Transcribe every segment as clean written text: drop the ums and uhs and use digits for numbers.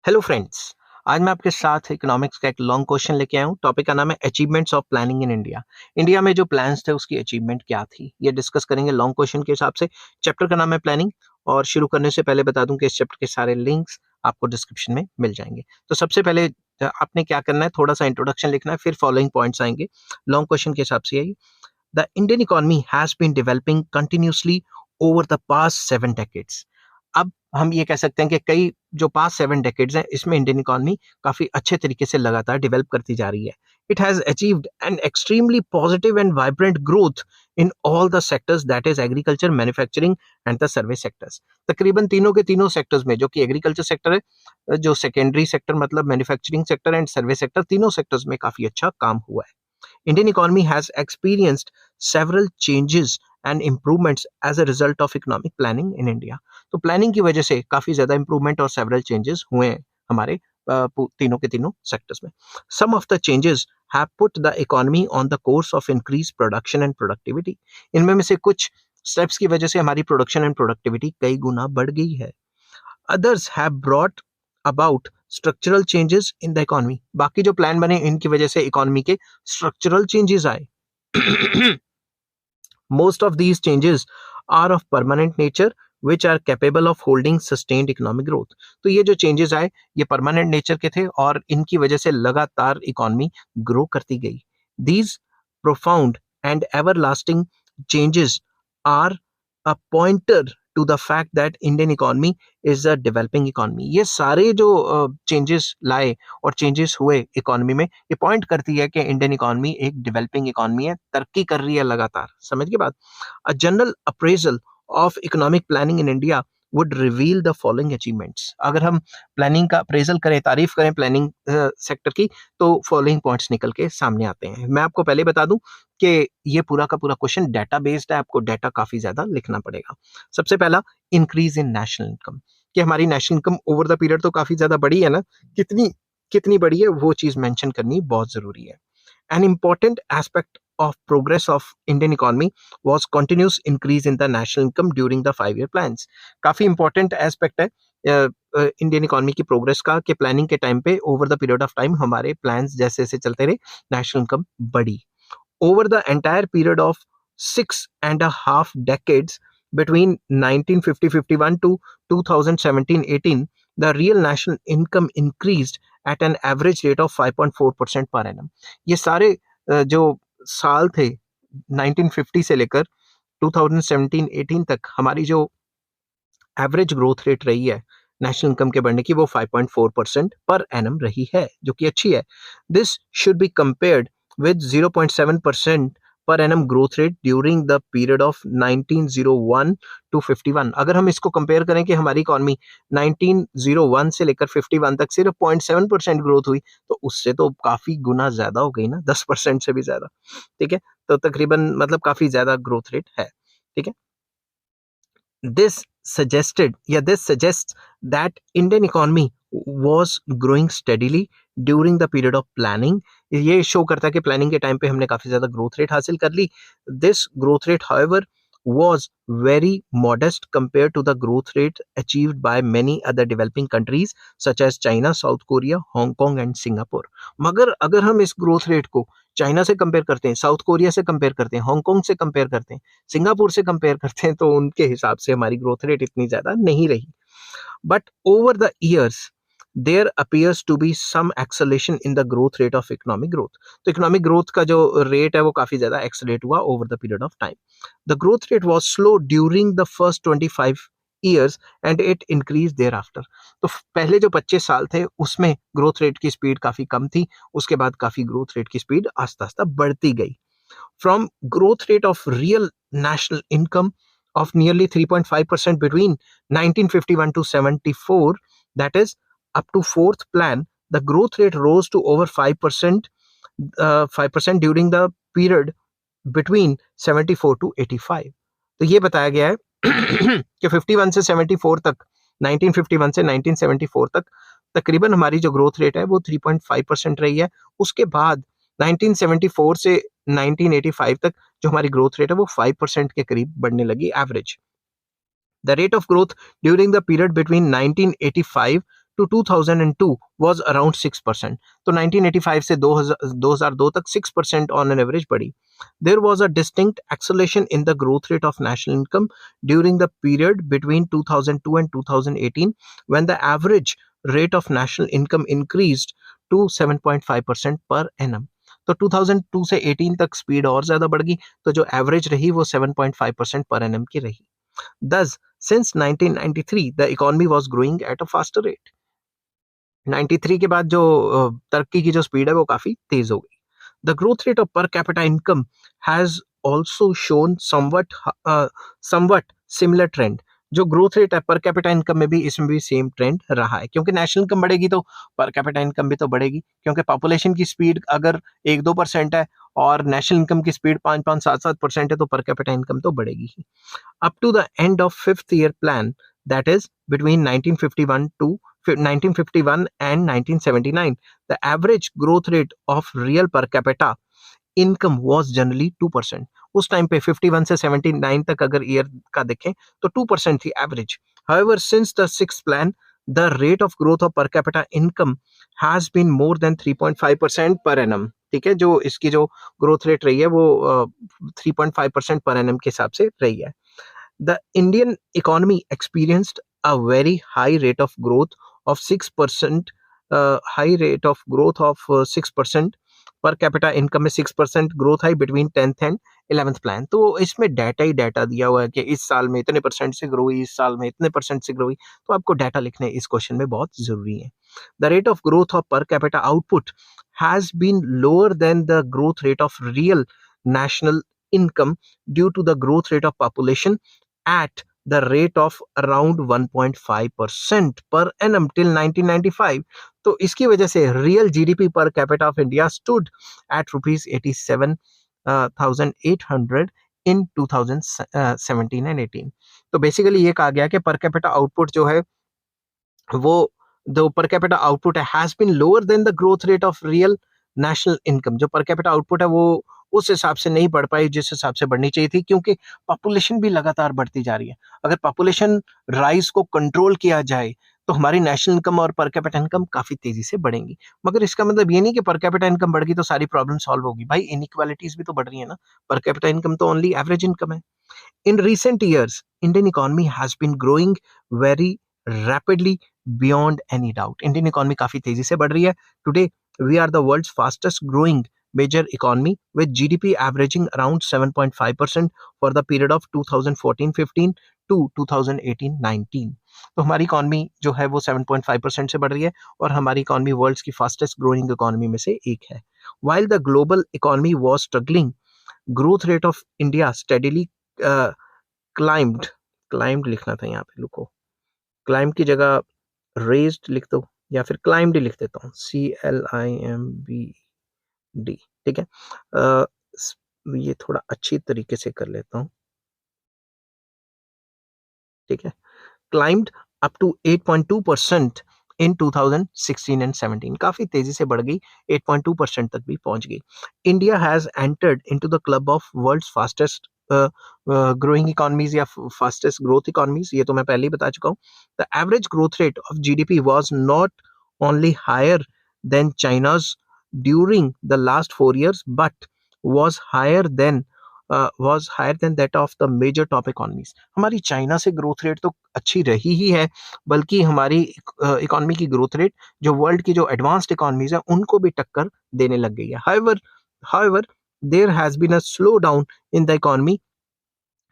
Hello friends. आज मैं आपके साथ इकोनॉमिक्स का एक लॉन्ग क्वेश्चन लेके आया हूँ। टॉपिक का नाम है achievements of planning in India. India में जो प्लान्स थे उसकी अचीवमेंट क्या थी, ये डिस्कस करेंगे लॉन्ग क्वेश्चन के हिसाब से। चैप्टर का नाम है प्लानिंग। और शुरू करने से पहले बता दूं कि इस चैप्टर के सारे लिंक्स आपको डिस्क्रिप्शन में मिल जाएंगे। तो सबसे पहले आपने क्या करना है, थोड़ा सा इंट्रोडक्शन लिखना है, फिर फॉलोइंग पॉइंट्स आएंगे लॉन्ग क्वेश्चन के हिसाब से। यही the Indian economy has been developing continuously over the past 7 decades. अब हम ये कह सकते हैं कि कई जो पास्ट 7 डेकेड्स हैं इसमें इंडियन इकोनॉमी काफी अच्छे तरीके से लगातार डेवलप करती जा रही है। It has achieved an extremely positive and vibrant growth in all the sectors, that is agriculture, manufacturing and the service sectors. तकरीबन तीनों के तीनों सेक्टर्स में, जो कि एग्रीकल्चर सेक्टर है, जो सेकेंडरी सेक्टर मतलब manufacturing sector and service sector, तीनों सेक्टर्स में काफी अच्छा काम हुआ है। Indian economy has experienced several changes and improvements as a result of economic planning in India. तो प्लानिंग की वजह से काफी ज्यादा इंप्रूवमेंट और सेवरल चेंजेस हुए हैं हमारे तीनों के तीनों सेक्टर्स में। Some of the changes have put the economy on the course of increase production and productivity. इनमें में से कुछ स्टेप्स की वजह से हमारी प्रोडक्शन एंड प्रोडक्टिविटी कई गुना बढ़ गई है। Others have brought about structural changes in the economy. बाकी जो प्लान बने इनकी वजह से इकोनॉमी के स्ट्रक्चरल चेंजेस आए। Most of these changes are of permanent nature which are capable of holding sustained economic growth. तो ये जो चेंजेस आए ये परमानेंट नेचर के थे और इनकी वजह से लगातार इकोनॉमी ग्रो करती गई। These profound and everlasting changes are a pointer to the fact that Indian economy is a developing economy. ये सारे जो चेंजेस लाए और चेंजेस हुए इकोनॉमी में, ये पॉइंट करती है कि इंडियन इकोनॉमी एक डेवलपिंग इकोनॉमी है, तरक्की कर रही है लगातार। समझ के बात। A general appraisal of economic planning in India would reveal the following achievements. अगर हम प्लानिंग का अप्रेजल करें, तारीफ करें प्लानिंग सेक्टर की, तो फॉलोइंग पॉइंट्स निकल के सामने आते हैं। मैं आपको पहले बता दूं कि ये पूरा का पूरा क्वेश्चन डाटा बेस्ड है, आपको डाटा काफी ज्यादा लिखना पड़ेगा। सबसे पहला, इंक्रीज इन नेशनल इनकम। कि हमारी national income over the period तो काफी ज्यादा बढ़ी है ना, कितनी कितनी बढ़ी है वो चीज मेंशन करनी बहुत जरूरी है। An important aspect of progress of Indian economy was continuous increase in the national income during the 5 year plans. काफी important aspect है इंडियन इकोनॉमी की प्रोग्रेस का कि प्लानिंग के टाइम पे over the period of time हमारे plans जैसे जैसे चलते रहे, नेशनल इनकम बढ़ी। Over the entire period of 6.5 decades between 1950-51 to 2017-18, the real national income increased at an average rate of 5.4% per annum. ये सारे जो साल थे 1950 से लेकर 2017-18 तक हमारी जो एवरेज ग्रोथ रेट रही है नेशनल इनकम के बढ़ने की, वो 5.4% पर एनम रही है, जो कि अच्छी है। This should be compared with 0.7% per annum growth rate during the period of 1901 to 51। अगर हम इसको कंपेयर करें कि हमारी इकोनॉमी 1901 से लेकर 51 तक सिर्फ 0.7% ग्रोथ हुई, तो उससे तो काफी गुना ज्यादा हो गई ना, 10% से भी ज्यादा। ठीक है, तो तकरीबन मतलब काफी ज्यादा ग्रोथ रेट है। ठीक है, this suggests that Indian economy was growing steadily during the period of planning। ये शो करता है कि प्लानिंग के टाइम पे हमने काफी ज्यादा ग्रोथ रेट हासिल कर ली। This growth rate however was very modest compared to the growth rate achieved by many other developing countries such as China, South Korea, Hong Kong and Singapore। मगर अगर हम इस ग्रोथ रेट को China से compare करते हैं, south Korea से compare करते हैं, हांगकांग से कंपेयर करते हैं, सिंगापुर से कंपेयर करते हैं, तो उनके हिसाब से हमारी ग्रोथ रेट इतनी ज्यादा नहीं रही। But over the years there appears to be some acceleration in the growth rate of economic growth. तो इकोनॉमिक ग्रोथ का जो रेट है वो काफी ज्यादा एक्सेलरेट हुआ over the period of time. The growth rate was slow during the first 25 years and it increased thereafter। तो पहले जो 25 साल थे उसमें ग्रोथ रेट की स्पीड काफी कम थी, उसके बाद काफी ग्रोथ रेट की स्पीड आस्ता आस्ता बढ़ती गई। From growth rate of real national income of nearly 3.5% between 1951 to 74, that is up to fourth plan, the growth rate rose to over 5%, 5% during the period between 74 to 85। तो ये बताया गया है कि 51 से 74 तक, 1951 से 1974 तक तकरीबन हमारी जो ग्रोथ रेट है वो 3.5% रही है। उसके बाद 1974 से 1985 तक जो हमारी ग्रोथ रेट है वो 5% के करीब बढ़ने लगी average. The rate of growth during the period between 1985 to 2002 was around 6%. तो 1985 से 2002 तक 6% on an average बढ़ी. There was a distinct acceleration in the growth rate of national income during the period between 2002 and 2018, when the average rate of national income increased to 7.5% per annum. तो 2002 से 18 तक speed और ज्यादा बढ़ गई, तो जो एवरेज रही वो 7.5% पर एनम की रही. Thus, since 1993, the economy was growing at a faster rate. 93 के बाद जो तरक्की की जो स्पीड है वो काफी तेज हो गई. The growth rate of per capita income has also shown somewhat similar trend. जो ग्रोथ रेट है पर कैपिटा इनकम में भी, इसमें भी सेम ट्रेंड रहा है, क्योंकि नेशनल इनकम बढ़ेगी तो पर कैपिटा इनकम भी तो बढ़ेगी, क्योंकि पॉपुलेशन की स्पीड अगर 1-2% है और नेशनल इनकम की स्पीड 5-7% है तो पर कैपिटा इनकम तो बढ़ेगी ही. Up to the end of 5th year plan, that is between 1951 and 1979, the average growth rate of real per capita income was generally 2%. उस टाइम पे 51 से 79 तक अगर ईयर का देखें तो 2% थी average. However, since the sixth plan, the rate of growth of per capita income has been more than 3.5% per annum. ठीक है, जो इसकी जो ग्रोथ रेट रही है वो 3.5% पर एनम के हिसाब से रही है. The Indian economy experienced a very high rate of growth of 6%, 6% per capita income में 6% growth I between 10th and 11th plan. तो इसमें डाटा ही डाटा दिया हुआ है कि इस साल में इतने परसेंट से ग्रो हुई, इस साल में इतने परसेंट से ग्रो हुई, तो आपको डाटा लिखने इस क्वेश्चन में बहुत जरूरी है. The rate of growth of per capita output has been lower than the growth rate of real national income due to the growth rate of population at the rate of around 1.5% per annum till 1995. तो इसकी वजह से real GDP per capita of India stood at rupees 87,800 in 2017 and 18. तो basically ये कहा गया कि पर कैपिटा आउटपुट जो है वो the per capita output has been lower than the growth rate of real national income. जो per capita output है वो उस हिसाब से नहीं बढ़ पाई जिस हिसाब से बढ़नी चाहिए थी, क्योंकि पॉपुलेशन भी लगातार बढ़ती जा रही है. अगर पॉपुलेशन राइज को कंट्रोल किया जाए तो हमारी नेशनल इनकम और पर कैपिटा इनकम काफी तेजी से बढ़ेंगी. मगर इसका मतलब ये नहीं कि पर कैपिटा इनकम बढ़ गई तो सारी प्रॉब्लम सॉल्व होगी. भाई इनइक्वालिटीज भी तो बढ़ रही है ना, पर कैपिटा इनकम तो ओनली एवरेज इनकम है. In recent years, Indian economy has been growing very rapidly beyond any doubt. Indian economy काफी तेजी से बढ़ रही है. Today, we are the world's fastest growing major economy with GDP averaging around 7.5% for the period of 2014-15 to 2018-19. तो हमारी economy जो है वो 7.5% से बढ़ रही है और हमारी इकोनॉमी वर्ल्ड्स की फास्टेस्ट ग्रोइंग इकोनॉमी में से एक है. While the global economy was struggling, growth rate of India steadily climbed लिखना था यहाँ पे, लुको क्लाइंब की जगह रेज्ड लिख दो या फिर क्लाइंब्ड लिख देता हूँ, CLIMBD. ठीक है, ये थोड़ा अच्छी तरीके से कर लेता हूँ. ठीक है, climbed up to 8.2% in 2016 and 17. काफी तेजी से बढ़ गई, 8.2% तक भी पहुंच गई. India has entered into the club of world's fastest growing economies या fastest growth economies. ये तो मैं पहले ही बता चुका हूँ. The average growth rate of GDP was not only higher than China's during the last 4 years, but was higher than that of the major top economies. हमारी China से ग्रोथ रेट तो अच्छी रही ही है, बल्कि हमारी इकोनॉमी की ग्रोथ रेट जो वर्ल्ड की जो एडवांस्ड इकोनॉमीज है उनको भी टक्कर देने लग गई है. However, there has been a slowdown in the economy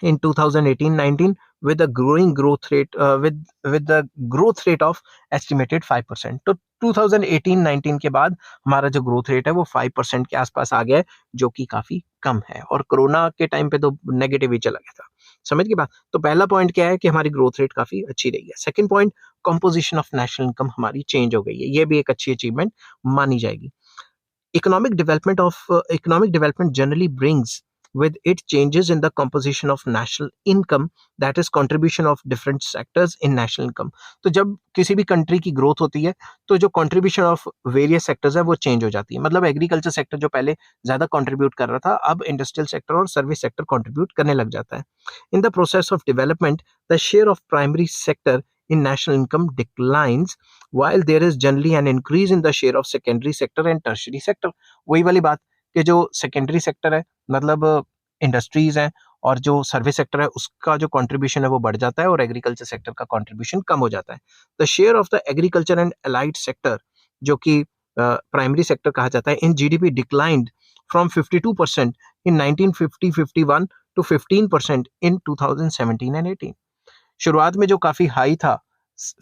in 2018-19 with a growing growth rate with the growth rate of estimated 5%. तो 2018-19 के बाद हमारा जो ग्रोथ रेट है वो 5% के आसपास आ गया है, जो कि काफी कम है. और कोरोना के टाइम पे तो नेगेटिव ही चला गया था. समझ की बात. तो पहला पॉइंट क्या है कि हमारी ग्रोथ रेट काफी अच्छी रही है. Second point, composition of national income हमारी चेंज हो गई है. ये भी एक अच्छी अचीवमेंट मानी जाएगी. Economic development generally brings with it changes in the composition of national income, that is contribution of different sectors in national income. तो जब किसी भी कंट्री की ग्रोथ होती है तो जो कंट्रीब्यूशन ऑफ वेरियस सेक्टर्स है वो चेंज हो जाती है. मतलब एग्रीकल्चर सेक्टर जो पहले ज्यादा कंट्रीब्यूट कर रहा था, अब इंडस्ट्रियल सेक्टर और सर्विस सेक्टर कंट्रीब्यूट करने लग जाता है. In the process of development, the share of primary sector in national income declines while there is generally an increase in the share of secondary sector and tertiary sector. वही वाली बात कि जो secondary sector है मतलब industries हैं और जो सर्विस सेक्टर है उसका जो कंट्रीब्यूशन है वो बढ़ जाता है और एग्रीकल्चर सेक्टर का कंट्रीब्यूशन कम हो जाता है. The share of the agriculture and allied sector जो कि प्राइमरी सेक्टर कहा जाता है in GDP declined from 52% in 1950-51 to 15% in 2017 and 18. शुरुआत में जो काफी हाई था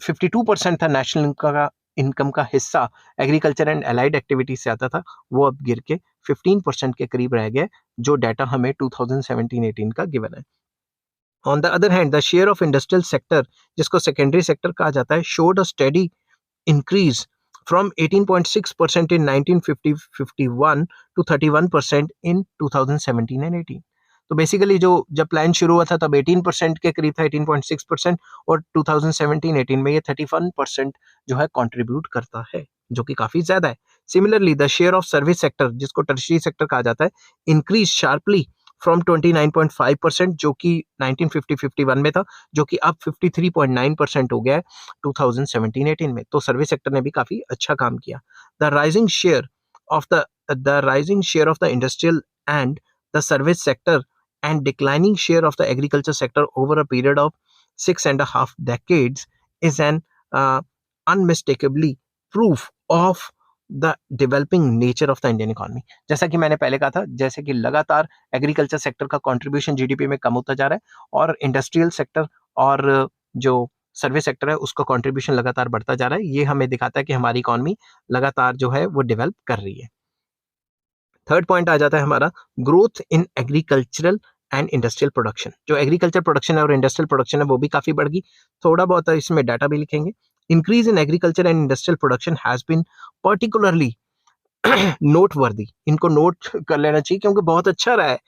52% था नेशनल इनकम का हिस्सा एग्रीकल्चर एंड अलाइड एक्टिविटीज से आता था, वो अब गिर के 15% के करीब रह गया, जो डाटा हमें 2017-18 का गिवन है. On the other hand the share of industrial sector जिसको सेकेंडरी सेक्टर कहा जाता है showed a steady increase from 18.6% in 1950-51 to 31% in 2017 and 18. तो बेसिकली जो जब प्लान शुरू हुआ था तब 18% के करीब था, 18.6%, और 2017-18 में ये 31% जो है कंट्रीब्यूट करता है, जो कि काफी ज्यादा है. Similarly the share of service sector जिसको टर्शियरी सेक्टर कहा जाता है इंक्रीज शार्पली फ्रॉम 29.5% जो कि 1950-51 में था, जो कि अब 53.9% हो गया है 2017-18 में. तो सर्विस सेक्टर ने भी काफी अच्छा काम किया. The rising share of the industrial and the service sector and declining share of the agriculture sector over a period of 6.5 decades is an unmistakably proof of the developing nature of the Indian economy. जैसा कि मैंने पहले कहा था, जैसे कि लगातार agriculture sector का कंट्रीब्यूशन जीडीपी में कम होता जा रहा है और इंडस्ट्रियल सेक्टर और जो सर्विस सेक्टर है उसका कंट्रीब्यूशन लगातार बढ़ता जा रहा है, ये हमें दिखाता है कि हमारी इकोनॉमी लगातार जो है वो डेवलप कर रही है. थर्ड पॉइंट आ जाता है हमारा growth in agricultural and industrial production. जो एग्रीकल्चर प्रोडक्शन है और इंडस्ट्रियल प्रोडक्शन है वो भी काफी बढ़ गई. थोड़ा बहुत इसमें डाटा भी लिखेंगे. Increase in agriculture and industrial production has been particularly noteworthy. इनको नोट कर लेना चाहिए क्योंकि बहुत अच्छा रहा है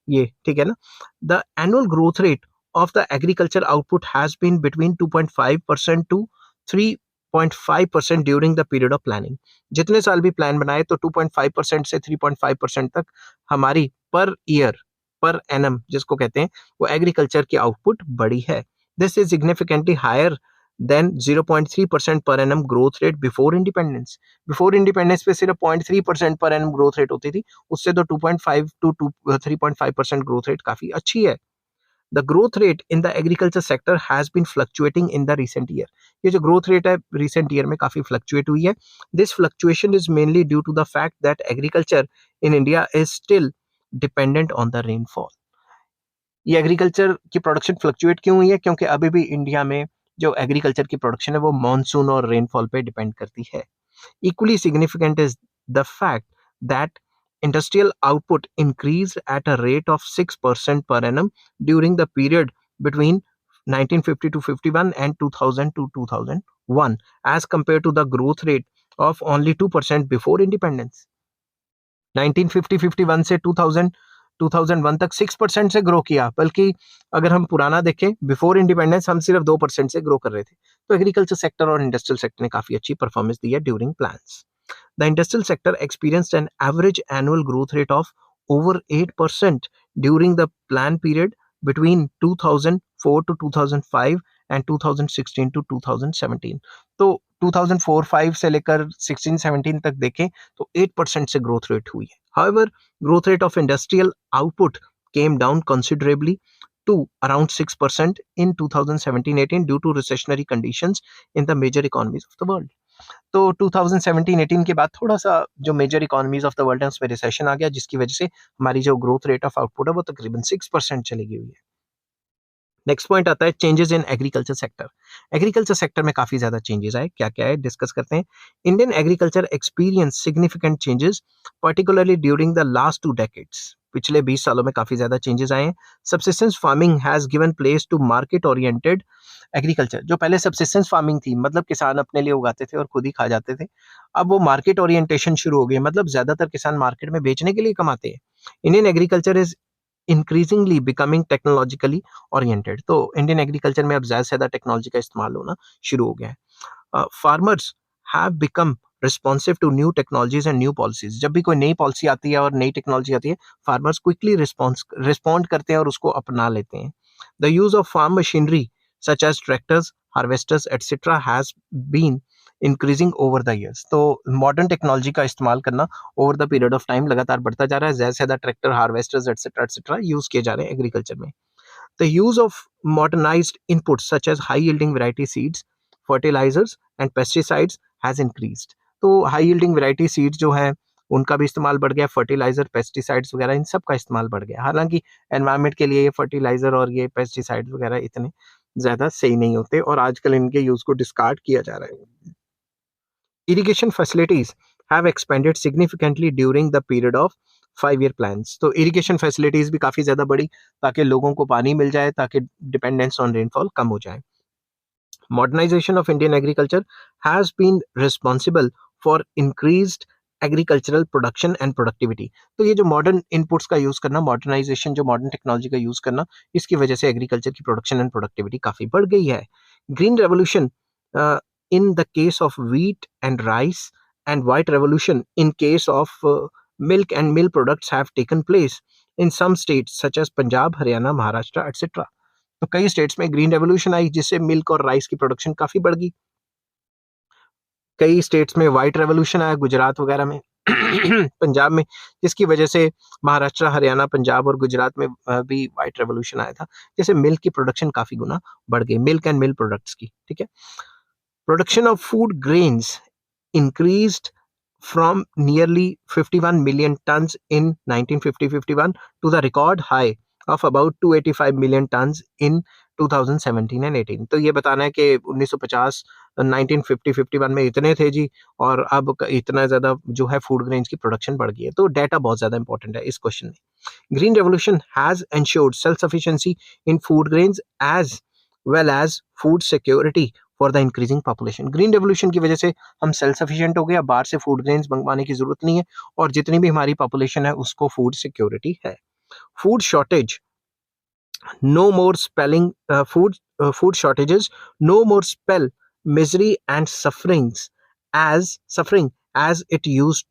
ये, ठीक है ना. The annual growth rate of the agriculture output has been between 2.5% to 3.5% during the period of planning. जितने साल भी प्लान बनाए तो 2.5% से 3.5% तक हमारी पर ईयर पर एनम जिसको कहते हैं वो एग्रीकल्चर की आउटपुट बढ़ी है. This is significantly higher than 0.3% per annum growth rate before independence. Before independence पे सिर्फ 0.3% पर एनम ग्रोथ रेट होती थी, उससे तो 2.5 to 3.5% ग्रोथ रेट काफी अच्छी है. The growth rate in the agriculture sector has been fluctuating in the recent year. ये जो growth rate है recent year में काफी fluctuate हुई है. This fluctuation is mainly due to the fact that agriculture in India is still dependent on the rainfall. ये agriculture की production fluctuate क्यों हुई है? क्योंकि अभी भी इंडिया में जो एग्रीकल्चर की प्रोडक्शन है वो मॉनसून और रेनफॉल पे डिपेंड करती है. Equally significant is the fact that industrial output increased at a rate of 6% per annum during the period between 1950 to 51 and 2000 to 2001 as compared to the growth rate of only 2% before independence. 1950-51 से 2001 तक 6% से grow किया, बल्कि अगर हम पुराना देखें before independence हम सिर्फ 2% से ग्रो कर रहे थे. तो एग्रीकल्चर सेक्टर और इंडस्ट्रियल सेक्टर ने काफी अच्छी परफॉर्मेंस दी है during plans. The industrial sector experienced an average annual growth rate of over 8% during the plan period between 2004 to 2005 and 2016 to 2017. तो 2004-5 से लेकर 16-17 तक देखें तो 8% से ग्रोथ रेट हुई है. However, growth rate of industrial output came down considerably to around 6% in 2017-18 due to recessionary conditions in the major economies of the world. तो 2017-18 के बाद थोड़ा सा जो major economies of the world है उसमें रिसेशन आ गया, जिसकी वजह से हमारी जो ग्रोथ रेट ऑफ आउटपुट है वो तकरीबन 6% चली गई हुई है. नेक्स्ट पॉइंट आता है changes in agriculture sector. Agriculture sector में काफी ज्यादा चेंजेस आए. क्या क्या है डिस्कस करते हैं. Indian agriculture experience significant changes particularly during the last 2 decades. पिछले 20 सालों में काफी ज्यादा चेंजेस आए हैं. Subsistence farming has given place to market oriented agriculture. जो पहले सब्सिस्टेंस फार्मिंग थी मतलब किसान अपने लिए उगाते थे और खुद ही खा जाते थे, अब वो मार्केट ओरिएंटेशन शुरू हो गई, मतलब ज्यादातर किसान मार्केट में बेचने के लिए कमाते हैं. Indian agriculture is increasingly becoming technologically oriented. तो इंडियन एग्रीकल्चर में अब ज्यादा से ज्यादा टेक्नोलॉजी का इस्तेमाल होना शुरू हो गया है. Farmers have become responsive to new technologies and new policies. जब भी कोई नई पॉलिसी आती है और नई टेक्नोलॉजी आती है, फार्मर्स क्विकली रिस्पॉन्ड करते हैं और उसको अपना लेते हैं. The use of farm machinery such as tractors, harvesters, etc. has been increasing over the years. तो मॉडर्न टेक्नोलॉजी का इस्तेमाल करना over the period of time लगातार बढ़ता जा रहा है. ज्यादा से ज्यादा ट्रैक्टर, हार्वेस्टर्स एटसेट्रा यूज किए जा रहे हैं एग्रीकल्चर में. The use of modernized inputs such as high yielding variety seeds, fertilizers and pesticides has increased. तो हाई yielding variety seeds जो है उनका भी इस्तेमाल बढ़ गया, फर्टिलाइजर, पेस्टिसाइड्स वगैरह इन सब का इस्तेमाल बढ़ गया. हालांकि एनवायरनमेंट के लिए ये फर्टिलाइजर और ये पेस्टिसाइड्स वगैरह इतने ज्यादा सही नहीं होते और आजकल इनके यूज को डिस्कार्ड किया जा रहा है. Irrigation facilities have expanded significantly during the period of 5 year plans. तो इरिगेशन फैसिलिटीज भी काफी ज्यादा बढ़ी ताकि लोगों को पानी मिल जाए, ताकि डिपेंडेंस ऑन रेनफॉल कम हो जाए. Modernisation of Indian agriculture has been responsible for increased agricultural production and productivity. तो ये जो मॉडर्न इनपुट्स का यूज करना, मॉडर्नाइजेशन, जो मॉडर्न टेक्नोलॉजी का यूज करना, इसकी वजह से एग्रीकल्चर की प्रोडक्शन एंड प्रोडक्टिविटी काफी बढ़ गई है. Green revolution in the case of wheat and rice, and white revolution in case of milk and milk products have taken place in some states such as Punjab, Haryana, Maharashtra, etc. तो कई states में green revolution आई जिससे milk और rice की production काफी बढ़ गई. कई स्टेट्स में व्हाइट रेवोल्यूशन आया, गुजरात वगैरह में, पंजाब में, जिसकी वजह से महाराष्ट्र, हरियाणा, पंजाब और गुजरात में भी व्हाइट रेवोल्यूशन आया था, जैसे मिल्क की प्रोडक्शन काफी गुना बढ़ गई, मिल्क एंड मिल्क प्रोडक्ट्स की. ठीक है. Production of food grains increased from nearly 51 million tons in 1950-51 to the record high of about 285 million tons in 2017 and 18. तो ये बताना है कि 1950 1950-51 में इतने थे जी, और अब इतना ज़्यादा जो है फूड ग्रेन्स की प्रोडक्शन बढ़ गई है. तो डाटा बहुत ज़्यादा इंपॉर्टेंट है इस क्वेश्चन में. Green revolution has ensured self sufficiency in food grains as well as food security for the increasing population. Green revolution की वजह से हम सेल्फ सफिशिएंट हो गए, अब बाहर से फूड ग्रेन्स मंगवाने की जरूरत नहीं है, और जितनी भी हमारी पॉपुलेशन है उसको फूड सिक्योरिटी है. Food shortage, no more spelling food shortages no more spell misery and suffering as it used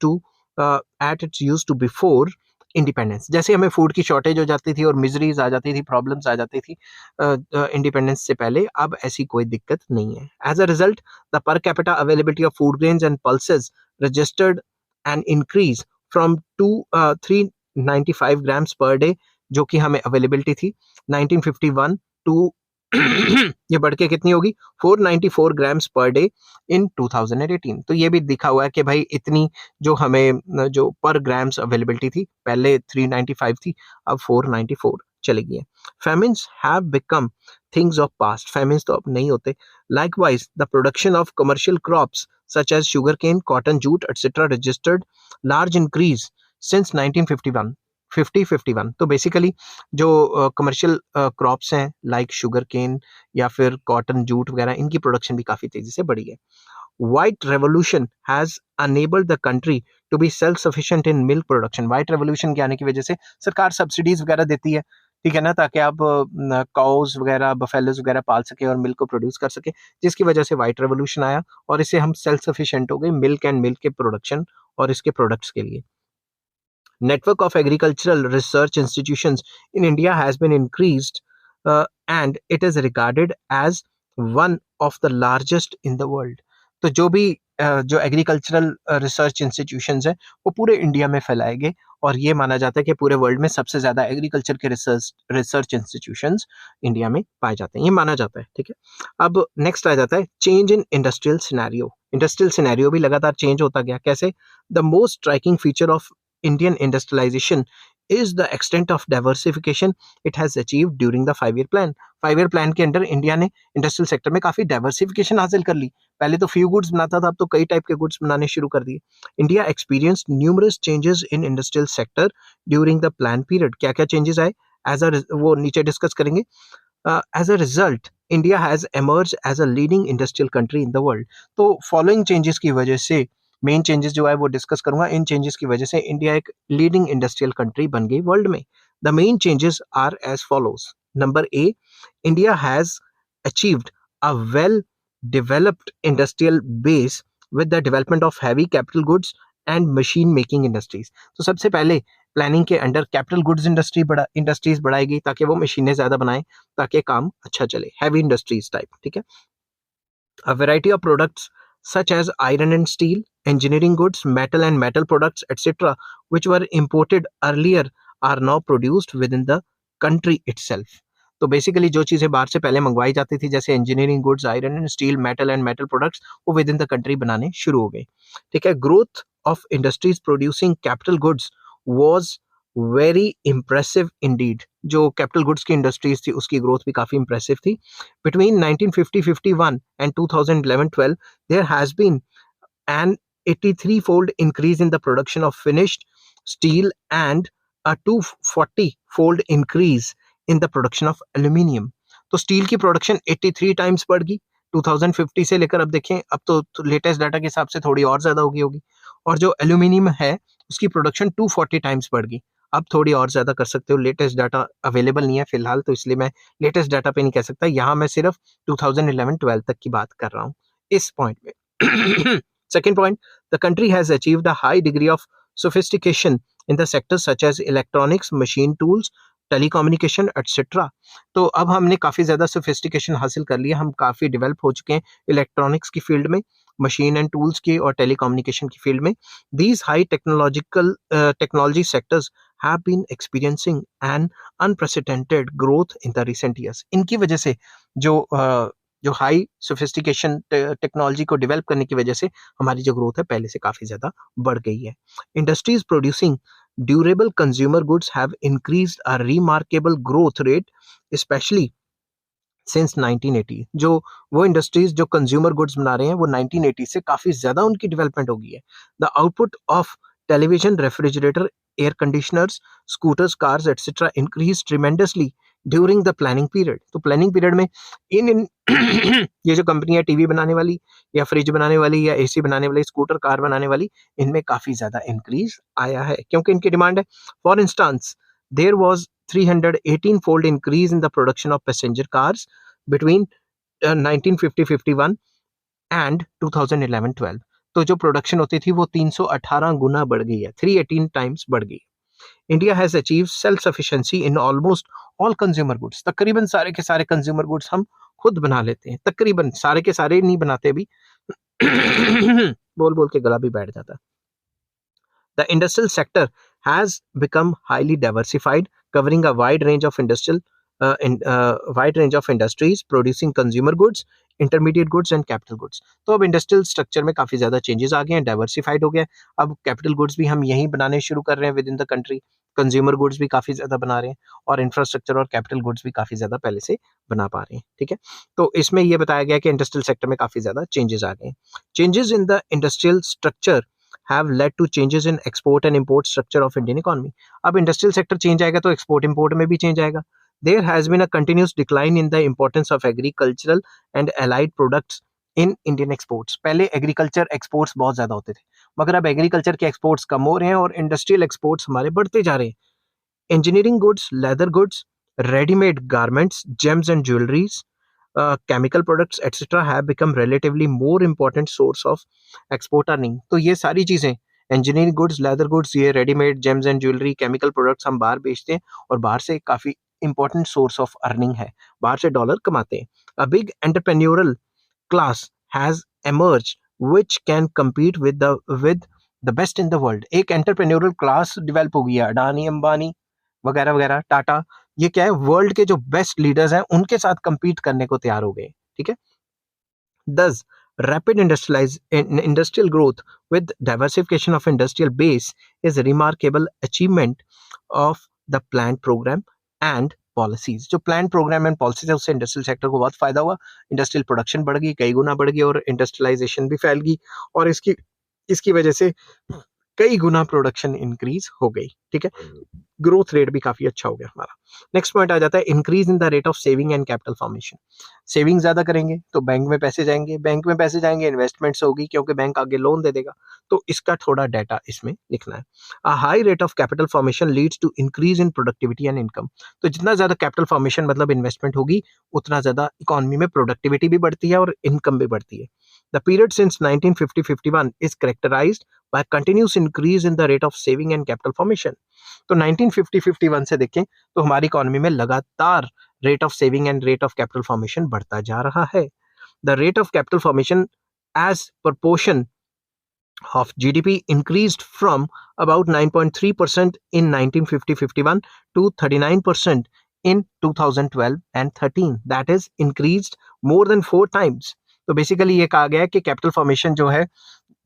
to before independence. जैसे हमें फूड की शॉर्टेज हो जाती थी और मिजरीज आ जाती थी, प्रॉब्लम्स आ जाती थी इंडिपेंडेंस से पहले, अब ऐसी कोई दिक्कत नहीं है. As a result the per capita availability of food grains and pulses registered an increase from 395 grams per day, जो कि हमें अवेलेबिलिटी थी 1951 टू ये बढ़ के कितनी होगी 494 ग्राम्स पर डे इन 2018. तो ये भी दिखा हुआ है कि भाई इतनी जो हमें जो पर ग्राम्स अवेलेबिलिटी थी, पहले 395 थी, अब 494 चली गई है. Famines have become things of past. Famines तो अब नहीं होते. Likewise the production of commercial crops such as sugar cane, cotton, jute etcetera registered large increase since 1951 50-51. तो बेसिकली जो कमर्शियल क्रॉप्स हैं लाइक शुगर केन या फिर कॉटन, जूट वगैरह, इनकी प्रोडक्शन भी काफ़ी तेज़ी से बढ़ी है. White revolution has enabled the country to be self sufficient in milk production. White revolution के आने की वजह से सरकार सब्सिडीज वगैरह देती है, ठीक है ना, ताकि आप काउज वगैरह, बफेलोज वगैरह पाल सके और मिल्क को प्रोड्यूस कर सके, जिसकी वजह से वाइट रेवोल्यूशन आया और इससे हम सेल्फ सफिशिएंट हो गए मिल्क एंड मिल्क के प्रोडक्शन और इसके प्रोडक्ट्स के लिए. Network of agricultural research institutions in India has been increased and it is regarded as one of the largest in the world. तो जो भी जो एग्रीकल्चरल रिसर्च इंस्टीट्यूशंस हैं वो पूरे इंडिया में फैलाए गए और ये माना जाता है कि पूरे वर्ल्ड में सबसे ज़्यादा एग्रीकल्चर के रिसर्च इंस्टीट्यूशंस इंडिया में पाए जाते हैं, ये माना जाता है. ठीक है. अब नेक्स्ट आ जाता है change in industrial scenario. Industrial scenario भी लगातार चेंज होता गया. कैसे? The most striking feature of Indian industrialization is the extent of diversification it has achieved during the 5 year plan. 5 year plan के अंदर इंडिया ने इंडस्ट्रियल सेक्टर में काफी डाइवर्सिफिकेशन हासिल कर ली. पहले तो फ्यू गुड्स बनाता था, अब तो कई टाइप के गुड्स बनाने शुरू कर दिए. India experienced numerous changes in industrial sector during the plan period. क्या क्या चेंजेस आए वो नीचे डिस्कस करेंगे. As a result, India has emerged as a leading industrial country in the world. तो फॉलोइंग चेंजेस की वजह से, मेन चेंजेस जो है वो डिस्कस करूंगा, इन चेंजेस की वजह से इंडिया एक लीडिंग इंडस्ट्रियल कंट्री बन गई वर्ल्ड में. The main changes are as follows. Number A, India has achieved a well developed industrial base with the development of heavy capital goods and machine making industries. तो सबसे पहले planning के under capital goods industries बढ़ाई गई ताकि वो मशीनें ज्यादा बनाएं, ताकि काम अच्छा चले, हैवी इंडस्ट्रीज टाइप, ठीक है। A variety of products such as iron and steel, engineering goods, metal and metal products, etc., which were imported earlier, are now produced within the country itself. तो बेसिकली जो चीजें बाहर से पहले मंगवाई जाती थी, जैसे engineering goods, iron and steel, metal and metal products, वो विद इन द कंट्री बनाने शुरू हो गए, ठीक है। Growth of industries producing capital goods was very impressive Indeed. जो कैपिटल गुड्स की इंडस्ट्रीज थी उसकी ग्रोथ भी काफी इंप्रेसिव थी। Between 1950-51 and 2011-12, there has been an 83-fold increase in the production of finished steel and a 240-fold increase in the production of aluminium. तो steel की production 83 times बढ़ गई 2050 से लेकर, अब देखें अब तो लेटेस्ट डाटा के हिसाब से थोड़ी और ज्यादा होगी। और जो एल्यूमिनियम है उसकी प्रोडक्शन 240 टाइम्स बढ़ गई। अब थोड़ी और ज्यादा कर सकते हो, लेटेस्ट डाटा अवेलेबल नहीं है फिलहाल, तो इसलिए मैं लेटेस्ट डाटा पे नहीं कह सकता, यहाँ मैं सिर्फ 2011-12 तक की बात कर रहा हूँ इस पॉइंट में। Second point, the country has achieved a high degree of sophistication in the sectors such as electronics, machine tools, telecommunication etcetera. तो अब हमने काफी ज्यादा सोफिस्टिकेशन हासिल कर लिया, हम काफी डेवलप हो चुके हैं इलेक्ट्रॉनिक्स की फील्ड में, मशीन एंड टूल्स की और टेलीकम्युनिकेशन की फील्ड में। These high technology sectors have been experiencing an unprecedented growth in the recent years. इनकी वजह से जो हाई सोफिस्टिकेशन टेक्नोलॉजी को डेवलप करने की वजह से हमारी जो ग्रोथ है पहले से काफी ज्यादा बढ़ गई है। Industries producing durable consumer goods have increased a remarkable growth rate specially since 1980। जो वो इंडस्ट्रीज जो कंज्यूमर गुड्स बना रहे हैं वो 1980 से काफी ज्यादा उनकी डेवलपमेंट हो गई है। The output of television, refrigerator, air conditioners, scooters, cars etcetera increase tremendously during the planning period. तो प्लानिंग पीरियड में इन ये जो कंपनियां टीवी बनाने वाली या फ्रिज बनाने वाली या एसी बनाने वाली, स्कूटर कार बनाने वाली, इनमें काफी ज्यादा इंक्रीज आया है क्योंकि इनकी डिमांड है। For instance, there was 318-fold increase in the production of passenger cars between 1950-51 and 2011-12। तो जो प्रोडक्शन होती थी वो 318 गुना बढ़ गई है, 318 टाइम्स बढ़ गई। India has achieve self sufficiency in almost all consumer goods. तकरीबन सारे के सारे कंज्यूमर गुड्स हम खुद बना लेते हैं, तकरीबन सारे के सारे नहीं बनाते अभी। बोल बोल के गला भी बैठ जाता है। The industrial sector has become highly diversified, covering a wide range of industries producing consumer goods, intermediate goods and capital goods। तो अब इंडस्ट्रियल स्ट्रक्चर में काफी ज्यादा चेंजेस आ गए हैं, डाइवर्सिफाइड हो गया। अब कैपिटल गुड्स भी हम यहीं बनाने शुरू कर रहे हैं with in the country, consumer goods भी काफी ज्यादा बना रहे हैं और इंफ्रास्ट्रक्चर और कैपिटल गुड्स भी काफी ज्यादा पहले से बना पा रहे हैं, ठीक है। तो इसमें यह बताया गया कि इंडस्ट्रियल सेक्टर में काफी ज्यादा चेंजेस आ गए हैं। Changes in the industrial structure have led to changes in export and import structure of Indian economy। अब इंडस्ट्रियल सेक्टर चेंज आएगा तो एक्सपोर्ट इंपोर्ट में भी चेंज आएगा। There has been a continuous decline in the importance of agricultural and allied products in Indian exports। पहले agriculture exports बहुत ज्यादा होते थे, मगर अब एग्रीकल्चर के एक्सपोर्ट्स कम हो रहे हैं और इंडस्ट्रियल एक्सपोर्ट्स हमारे बढ़ते जा रहे हैं। Engineering goods, leather goods, readymade garments, James and jewelleries, chemical products etc. have become relatively more important source of export earning। तो ये सारी चीजें इंजीनियरिंग गुड्स, लेदर गुड्स, ये readymade, James and jewellery, chemical products हम बाहर बेचते हैं और बाहर से काफी इंपॉर्टेंट सोर्स ऑफ अर्निंग है, बाहर से डॉलर कमाते हैं। A big entrepreneurial class has emerged which can compete with the best in the world। एक एंटरप्रेन्योरल क्लास डेवलप हो गई है, अडानी, अंबानी वगैरह वगैरह, टाटा, ये क्या है, वर्ल्ड के जो बेस्ट लीडर्स हैं उनके साथ compete करने को तैयार हो गए, ठीक है। Thus, rapid industrial growth with diversification of industrial base is a remarkable achievement of the planned program and policies. जो प्लान प्रोग्राम एंड पॉलिसीज है उससे इंडस्ट्रियल सेक्टर को बहुत फायदा हुआ, इंडस्ट्रियल प्रोडक्शन बढ़ गई, कई गुना बढ़ गई और इंडस्ट्रियलाइजेशन भी फैल गई और इसकी वजह से कई गुना प्रोडक्शन इंक्रीज हो गई। ठीक है, ग्रोथ रेट भी काफी अच्छा हो गया हमारा। नेक्स्ट पॉइंट आ जाता है increase in the rate of saving and capital formation. Saving ज्यादा करेंगे तो बैंक में पैसे जाएंगे, बैंक में पैसे जाएंगे इन्वेस्टमेंट्स होगी क्योंकि बैंक आगे लोन दे देगा, तो इसका थोड़ा डाटा इसमें लिखना है। A high rate of capital formation leads to increase in productivity and income. तो जितना ज्यादा कैपिटल फॉर्मेशन मतलब इन्वेस्टमेंट होगी उतना ज्यादा इकोनॉमी में प्रोडक्टिविटी भी बढ़ती है और इनकम भी बढ़ती है। The period since 1950-51 is characterised by continuous increase in the rate of saving and capital formation। तो 1950-51 से देखें तो हमारी इकोनॉमी में लगातार rate of saving and rate of capital formation बढ़ता जा रहा है। The rate of capital formation as proportion of GDP increased from about 9.3% in 1950-51 to 39% in 2012 and 13। That is increased more than 4 times। तो basically ये कहा गया है कि कैपिटल फॉर्मेशन जो है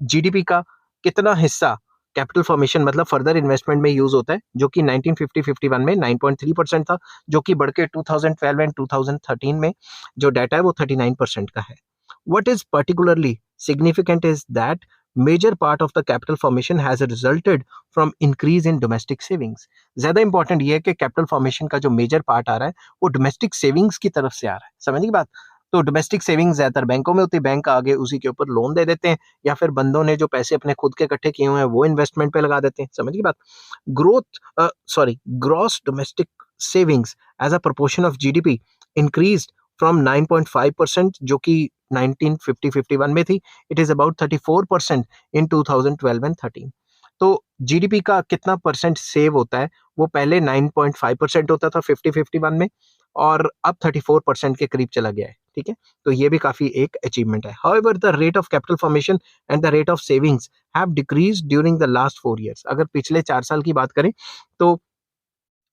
जीडीपी का कितना हिस्सा कैपिटल फॉर्मेशन मतलब फर्दर इन्वेस्टमेंट में यूज होता है, जो कि 1950-51 में 9.3% था, जो कि बढ़ के 2012 एंड 2013 में जो डाटा है वो 39% का है। What is particularly significant is that major part of the capital formation has resulted from increase in domestic savings। ज्यादा इंपॉर्टेंट ये है कि कैपिटल फॉर्मेशन का जो मेजर पार्ट आ रहा है वो डोमेस्टिक सेविंग्स की तरफ से आ रहा है। समझ की बात? तो डोमेस्टिक सेविंग्स ज्यादातर बैंकों में होती है, बैंक आगे उसी के ऊपर लोन दे देते हैं या फिर बंदों ने जो पैसे अपने खुद के इकट्ठे किए हुए हैं वो इन्वेस्टमेंट पे लगा देते हैं। समझ की बात? Gross domestic savings as a proportion of GDP increased from 9.5% जो कि 1950-51 में थी, it is about 34% in 2012 and 13। तो जीडीपी का कितना परसेंट सेव होता है वो पहले 9.5% होता था 50-51 में और अब 34% के करीब चला गया है। ठीक है, तो ये भी काफी एक अचीवमेंट है। However the rate of capital formation and the rate of savings have decreased during the last 4 years। अगर पिछले 4 साल की बात करें तो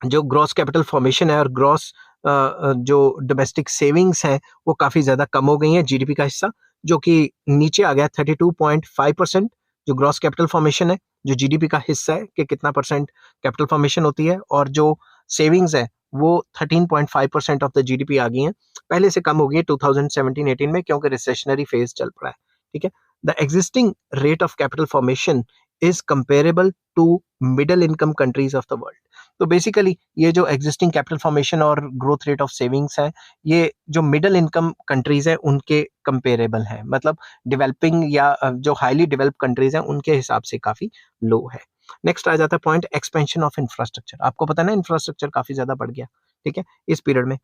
जो ग्रॉस कैपिटल फॉर्मेशन है और ग्रॉस जो डोमेस्टिक सेविंग्स हैं वो काफी ज्यादा कम हो गई हैं। जीडीपी का हिस्सा जो कि नीचे आ गया 32.5%। जो ग्रॉस कैपिटल फॉर्मेशन है जो जीडीपी का हिस्सा है कि कितना परसेंट कैपिटल फॉर्मेशन होती है, और जो सेविंग्स है वो 13.5% ऑफ द जीडीपी आ गई हैं। पहले से कम हो गई है 2017-18 में क्योंकि रिसेशनरी फेज चल पड़ा है। ठीक है, the existing rate of capital formation is comparable to middle income countries of the world. तो बेसिकली ये जो एग्जिस्टिंग कैपिटल फॉर्मेशन और ग्रोथ रेट ऑफ सेविंग्स है ये जो मिडिल इनकम कंट्रीज है उनके कंपेरेबल है, मतलब डेवलपिंग या जो हाईली डेवलप कंट्रीज हैं उनके हिसाब से काफी लो है। नेक्स्ट आ जाता है पॉइंट एक्सपेंशन ऑफ इंफ्रास्ट्रक्चर। आपको पता है ना इंफ्रास्ट्रक्चर काफी ज्यादा बढ़ गया। ठीक है, इस पीरियड में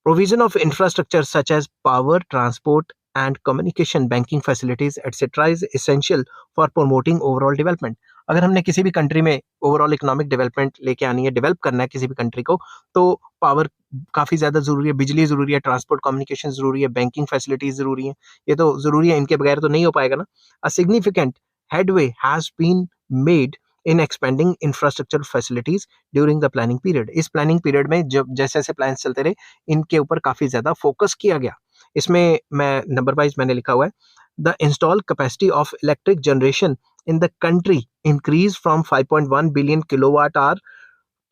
provision of infrastructure such as power, transport and communication, banking facilities etc. is essential for promoting overall development। अगर हमने किसी भी कंट्री में ओवरऑल इकोनॉमिक डेवलपमेंट लेके आनी है, डेवलप करना है किसी भी कंट्री को, तो पावर काफी ज्यादा जरूरी है, बिजली जरूरी है, ट्रांसपोर्ट कम्युनिकेशन जरूरी है, बैंकिंग फैसिलिटीज जरूरी है। ये तो जरूरी है, इनके बगैर तो नहीं हो पाएगा ना। A significant headway has been made in expanding infrastructure facilities during the planning period। इस प्लानिंग पीरियड में जब जैसे जैसे प्लान चलते रहे इनके ऊपर काफी ज्यादा फोकस किया गया। इसमें मैं नंबर वाइज मैंने लिखा हुआ है the install capacity of electric generation in the country increase from 5.1 billion kilowatt hour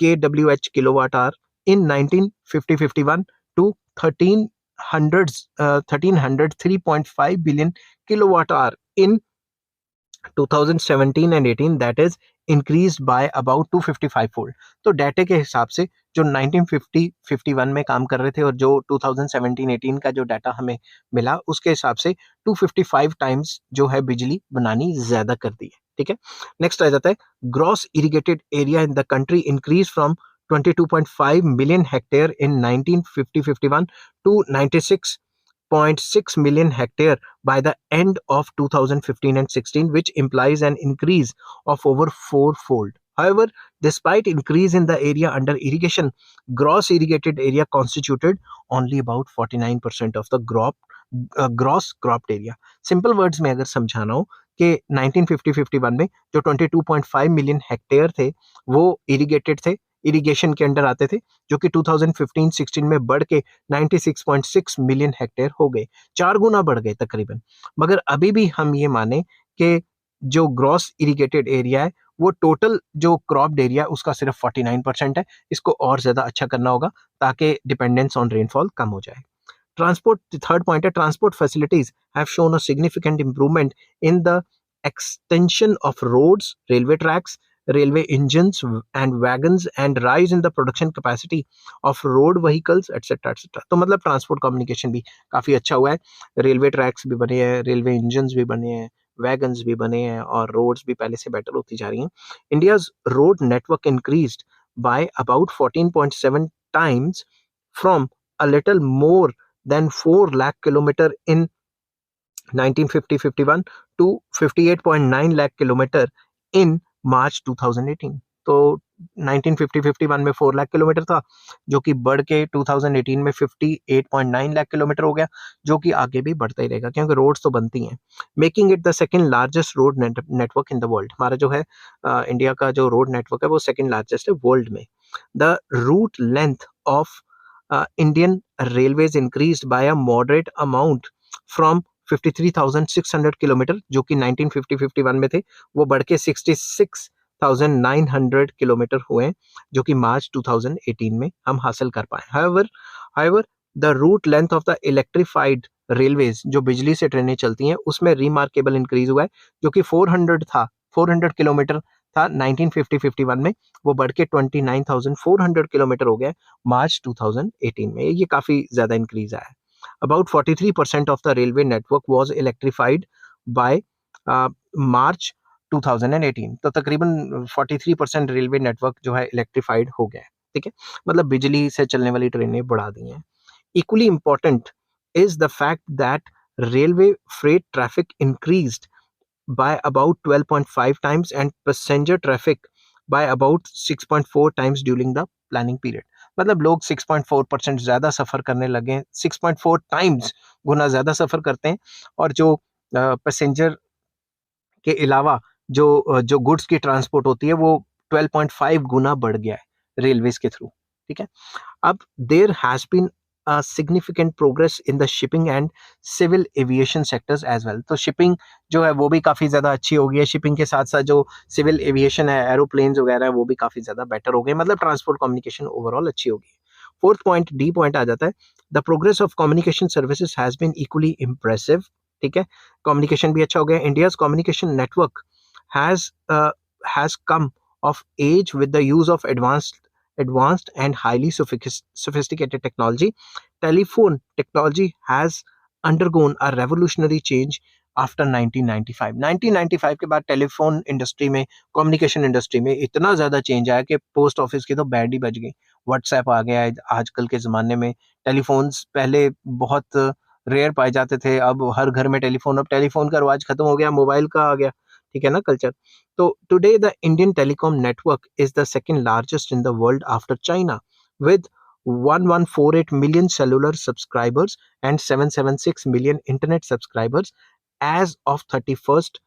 KWH kilowatt hour in 1950-51 to 1303.5 billion kilowatt hour in 2017 and 18, that is increased by about 255 fold। तो डाटे के हिसाब से जो 1950-51 में काम कर रहे थे और जो 2017-18 का जो डाटा हमें मिला उसके हिसाब से 255 टाइम्स जो है बिजली बनानी ज्यादा कर दी है। ठीक है, नेक्स्ट आ जाता है gross irrigated area in the country increase from 22.5 million hectare in 1950-51 to 96.6 million hectare by the end of 2015 and 16, which implies an increase of over fourfold। However, despite increase in the area under irrigation, gross irrigated area constituted only about 49% of the gross cropped area। Simple words में अगर समझाना हो कि 1950-51 में जो 22.5 million hectare थे वो irrigated थे, इरिगेशन के अंडर आते थे, जो कि 2015-16 में बढ़ के 96.6 मिलियन हेक्टेयर हो गए, 4 गुना बढ़ गए तकरीबन। मगर अभी भी हम ये माने कि जो ग्रॉस इरिगेटेड एरिया है वो टोटल जो क्रॉप्ड एरिया उसका सिर्फ 49% है। इसको और ज्यादा अच्छा करना होगा ताकि डिपेंडेंस ऑन रेनफॉल कम हो जाए। ट्रांसपोर्ट, थर्ड पॉइंट है transport facilities have shown a significant improvement in the extension of roads, railway tracks, railway engines and wagons and rise in the production capacity of road vehicles etc. तो मतलब transport communication भी काफ़ी अच्छा हुआ है, railway tracks भी बने हैं, रेलवे इंजन्स भी बने हैं, वैगन्स भी बने हैं और रोड्स भी पहले से बेटर होती जा रही हैं. India's road network increased by about 14.7 times from a little more than 4 lakh kilometer in 1950-51 to 58.9 lakh kilometer in March 2018. तो 1950-51 में 4 लाख किलोमीटर था, जो कि बढ़ के 2018 में 58.9 लाख किलोमीटर हो गया, जो कि आगे भी बढ़ता ही रहेगा क्योंकि रोड्स तो बनती हैं, making it the second largest road network in the world. हमारा जो है इंडिया का जो रोड नेटवर्क है वो सेकंड लार्जेस्ट है वर्ल्ड में. The route length of Indian railways increased by a moderate amount from 53,600 kilometres, जो कि 1950-51 में थे, वो बढ़ के 66,900 किलोमीटर हुए, जो कि मार्च 2018 में हम हासिल कर पाए. However, the route length of the electrified railways, जो बिजली से ट्रेनें चलती हैं, उसमें रिमार्केबल इंक्रीज हुआ है, जो कि 400 किलोमीटर था 1950-51 में, वो बढ़ के 29,400 किलोमीटर हो गया मार्च 2018 में. ये काफ़ी ज़्यादा इंक्रीज आया है. About 43% of the railway network was electrified by March 2018. तो तकरीबन 43% रेलवे नेटवर्क जो है इलेक्ट्रीफाइड हो गया है. ठीक है, मतलब बिजली से चलने वाली ट्रेनें बढ़ा दी हैं. Equally important is the fact that railway freight traffic increased by about 12.5 times and passenger traffic by about 6.4 times during the planning period. मतलब लोग 6.4% ज़्यादा सफ़र करने लगे, 6.4 टाइम्स गुना ज़्यादा सफ़र करते हैं, और जो पैसेंजर के अलावा जो गुड्स की ट्रांसपोर्ट होती है वो 12.5 गुना बढ़ गया है रेलवेज के थ्रू. ठीक है, अब there has been a significant progress in the shipping and civil aviation sectors as well. तो शिपिंग जो है वो भी काफ़ी ज़्यादा अच्छी हो गई है. शिपिंग के साथ साथ जो सिविल एविएशन है, एरोप्लेन्स वगैरह है, वो भी काफ़ी ज़्यादा बेटर हो गए. मतलब ट्रांसपोर्ट कम्युनिकेशन ओवरऑल अच्छी हो गई. फोर्थ पॉइंट, डी पॉइंट आ जाता है, the progress of communication services has been equally impressive. ठीक है, कम्युनिकेशन भी अच्छा हो गया. India's communication network has come of age with the use of advanced and highly sophisticated technology. Telephone technology has undergone a revolutionary change after 1995. 1995 के बाद telephone industry में, communication industry में इतना ज़्यादा चेंज आया कि पोस्ट ऑफिस की तो बैंड ही बज गई. व्हाट्सएप आ गया है आजकल के ज़माने में. टेलीफोन्स पहले बहुत रेयर पाए जाते थे, अब हर घर में टेलीफोन. अब टेलीफोन का रिवाज खत्म हो गया, मोबाइल का आ गया. ठीक है ना कल्चर. तो today the Indian telecom network is the second largest in the world after China with 1148 million cellular subscribers and 776 million internet subscribers as of 31st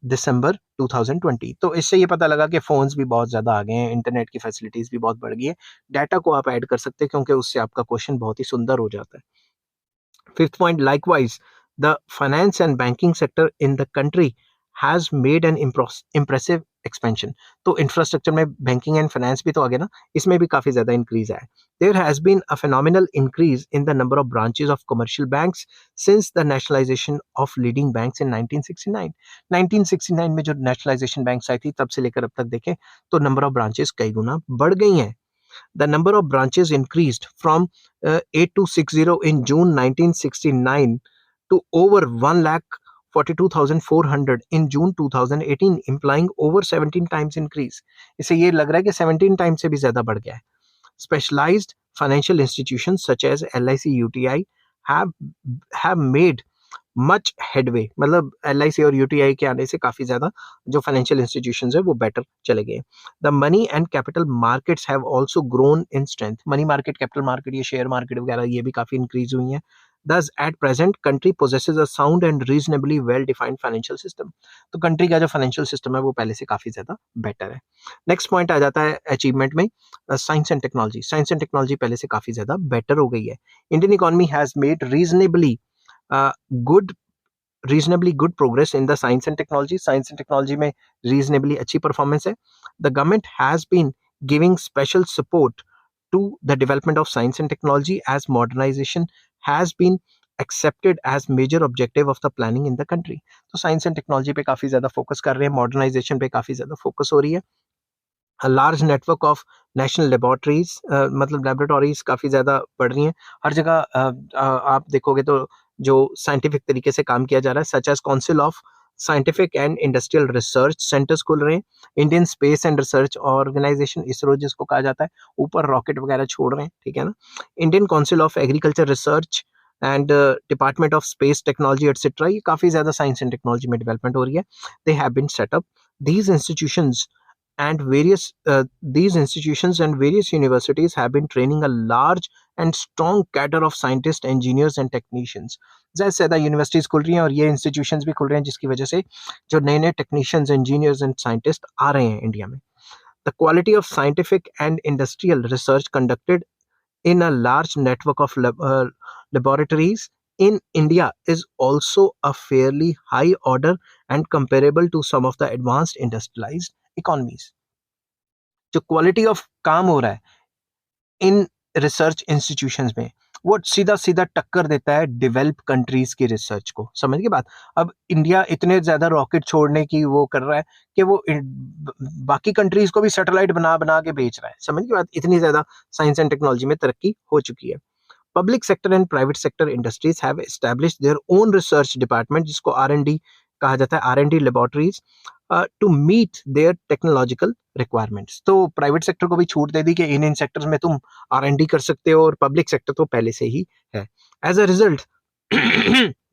दिसंबर 2020. तो इससे ये पता लगा कि फ़ोन्स भी बहुत ज़्यादा आ गए हैं, इंटरनेट की फैसिलिटीज़ भी बहुत बढ़ गई है. डाटा को आप ऐड कर सकते हैं क्योंकि उससे आपका क्वेश्चन बहुत ही सुंदर हो जाता है. Fifth point, likewise, the finance and banking sector in the country has made an impressive expansion. तो इंफ्रास्ट्रक्चर में बैंकिंग एंड फाइनेंस भी तो आ गया ना, इसमें भी काफ़ी ज़्यादा इंक्रीज है. There has been a phenomenal increase in the number of branches of commercial banks since the nationalization of leading banks in 1969. 1969 में जो नेशनलाइजेशन बैंक्स आई थी तब से लेकर अब तक देखें तो नंबर ऑफ ब्रांचेस कई गुना बढ़ गई हैं. The number of branches increased from 8260 in June 1969 to over 1,42,400 in June 2018, implying over 17 times increase. इससे ये लग रहा है कि 17 times से भी ज़्यादा बढ़ गया है. Specialized financial institutions such as LIC UTI have made much headway. मतलब LIC और UTI के आने से काफ़ी ज़्यादा जो फाइनेंशियल इंस्टीट्यूशंस है वो बेटर चले गए. The money and capital markets have also grown in strength. Money market, capital market, ये शेयर मार्केट वगैरह ये भी काफ़ी इंक्रीज हुई हैं. Thus, at present, country possesses a sound and reasonably well-defined financial system. तो कंट्री का जो फाइनेंशियल सिस्टम है वो पहले से काफ़ी ज़्यादा बेटर है. नेक्स्ट पॉइंट आ जाता है अचीवमेंट में, science and technology. Science and technology पहले से काफ़ी ज़्यादा बेटर हो गई है. Indian economy has made good reasonably good progress in the science and technology. Science and technology में reasonably अच्छी performance है. The government has been giving special support to the development of science and technology as modernization has been accepted as major objective of the planning in the country. तो science and technology पे काफ़ी ज़्यादा focus कर रहे हैं, modernization पे काफ़ी ज़्यादा फोकस हो रही है. Large network of national laboratories, मतलब लेबोरेटरीज काफ़ी ज़्यादा बढ़ रही हैं हर जगह। आप देखोगे तो जो साइंटिफिक तरीके से काम किया जा रहा है, such as council of scientific and industrial research centres खुल रहे हैं। Indian space and research organisation, ISRO जिसको कहा जाता है, ऊपर रॉकेट वगैरह छोड़ रहे हैं, ठीक है ना। Indian council of agriculture research and department of space technology etcetera, ये काफ़ी ज़्यादा साइंस एंड टेक्नोलॉजी में डेवलपमेंट हो रही है। They have been set up these institutions and various these institutions and various universities have been training a large and strong cadre of scientists, engineers and technicians. ज़्यादा से ज़्यादा यूनिवर्सिटीज़ खुल रही हैं और ये इंस्टीट्यूशंस भी खुल रहे हैं, जिसकी वजह से जो नए नए टेक्नीशियंस, इंजीनियर्स एंड साइंटिस्ट आ रहे हैं इंडिया में। The quality of scientific and industrial research conducted in a large network of laboratories in India is also a fairly high order and comparable to some of the advanced industrialized economies. जो quality of काम हो रहा है in research institutions में, वो सीधा सीधा टक्कर देता है डेवलप कंट्रीज की रिसर्च को। समझ की बात। अब इंडिया इतने ज्यादा रॉकेट छोड़ने की वो कर रहा है कि वो बाकी कंट्रीज को भी सैटेलाइट बना बना के बेच रहा है। समझ की बात, इतनी ज्यादा साइंस एंड टेक्नोलॉजी में तरक्की हो चुकी है। Public sector and private sector industries have established their own research department, जिसको R&D कहा जाता है, R&D laboratories, to meet their technological requirements. तो प्राइवेट सेक्टर को भी छूट दे दी कि इन सेक्टर्स में तुम R&D कर सकते हो, और पब्लिक सेक्टर तो पहले से ही है। As a result